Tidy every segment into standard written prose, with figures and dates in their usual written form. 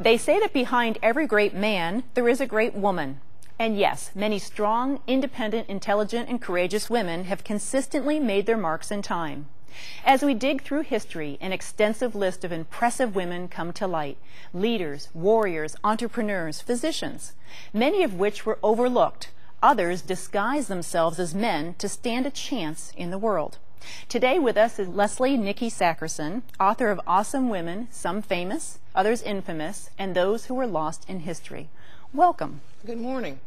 They say that behind every great man, there is a great woman. And yes, many strong, independent, intelligent, and courageous women have consistently made their marks in time. As we dig through history, an extensive list of impressive women come to light. Leaders, warriors, entrepreneurs, physicians, many of which were overlooked. Others disguise themselves as men to stand a chance in the world. Today with us is Nicki Sackrison, author of Awesome Women, Some Famous, Others Infamous, and Those Who Were Lost in History. Welcome. Good morning.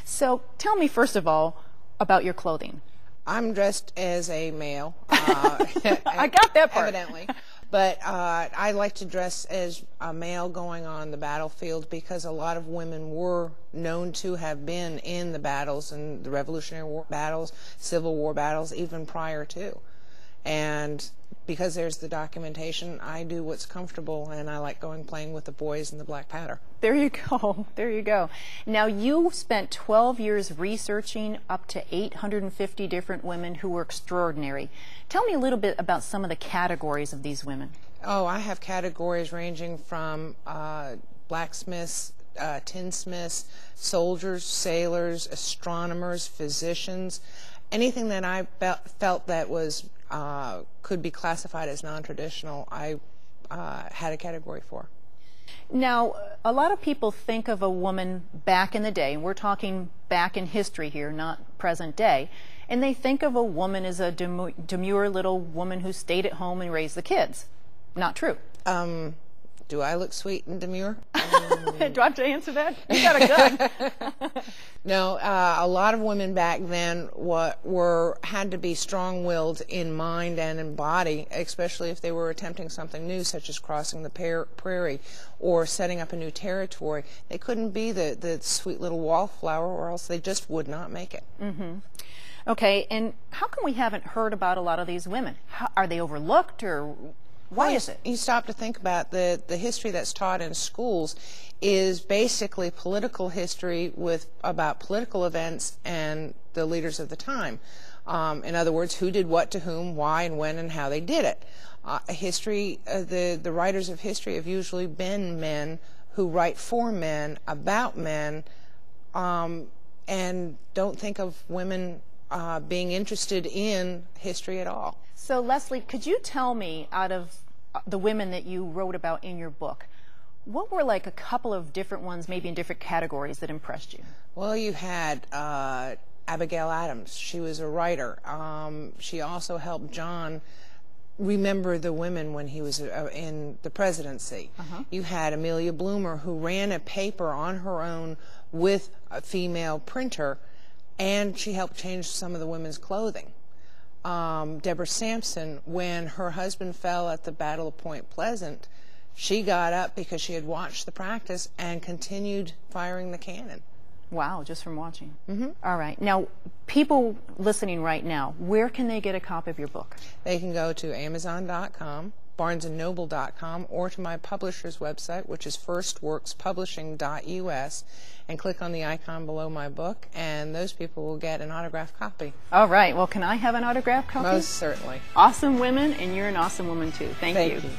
So tell me first of all about your clothing. I'm dressed as a male. I got that part. Evidently. But I like to dress as a male going on the battlefield because a lot of women were known to have been in the battles, and the Revolutionary War battles, Civil War battles, even prior to. And because there's the documentation, I do what's comfortable, and I like playing with the boys in the black powder. There you go. There you go. Now, you spent 12 years researching up to 850 different women who were extraordinary. Tell me a little bit about some of the categories of these women. Oh, I have categories ranging from blacksmiths, tinsmiths, soldiers, sailors, astronomers, physicians, anything that I felt that was could be classified as non-traditional, I had a category for. Now, a lot of people think of a woman back in the day, and we're talking back in history here, not present day, and they think of a woman as a demure little woman who stayed at home and raised the kids. Not true. Do I look sweet and demure? Do I have to answer that? You got a gun. No, a lot of women back then had to be strong-willed in mind and in body, especially if they were attempting something new, such as crossing the prairie or setting up a new territory. They couldn't be the sweet little wallflower, or else they just would not make it. Mm-hmm. Okay, and how come we haven't heard about a lot of these women? Are they overlooked, or why is it? You stop to think about the history that's taught in schools is basically political history about political events and the leaders of the time. In other words, who did what to whom, why, and when, and how they did it. The writers of history have usually been men who write for men, about men, and don't think of women being interested in history at all. So, Leslie, could you tell me, out of the women that you wrote about in your book, what were like a couple of different ones, maybe in different categories, that impressed you? Well, you had Abigail Adams. She was a writer. She also helped John remember the women when he was in the presidency. You had Amelia Bloomer, who ran a paper on her own with a female printer, and she helped change some of the women's clothing. Deborah Sampson, when her husband fell at the Battle of Point Pleasant, she got up because she had watched the practice and continued firing the cannon. Wow, just from watching. Mm-hmm. All right. Now, people listening right now, where can they get a copy of your book? They can go to Amazon.com, BarnesandNoble.com, or to my publisher's website, which is firstworkspublishing.us, and click on the icon below my book, and those people will get an autographed copy. All right. Well, can I have an autographed copy? Most certainly. Awesome women, and you're an awesome woman too. Thank you. Thank you.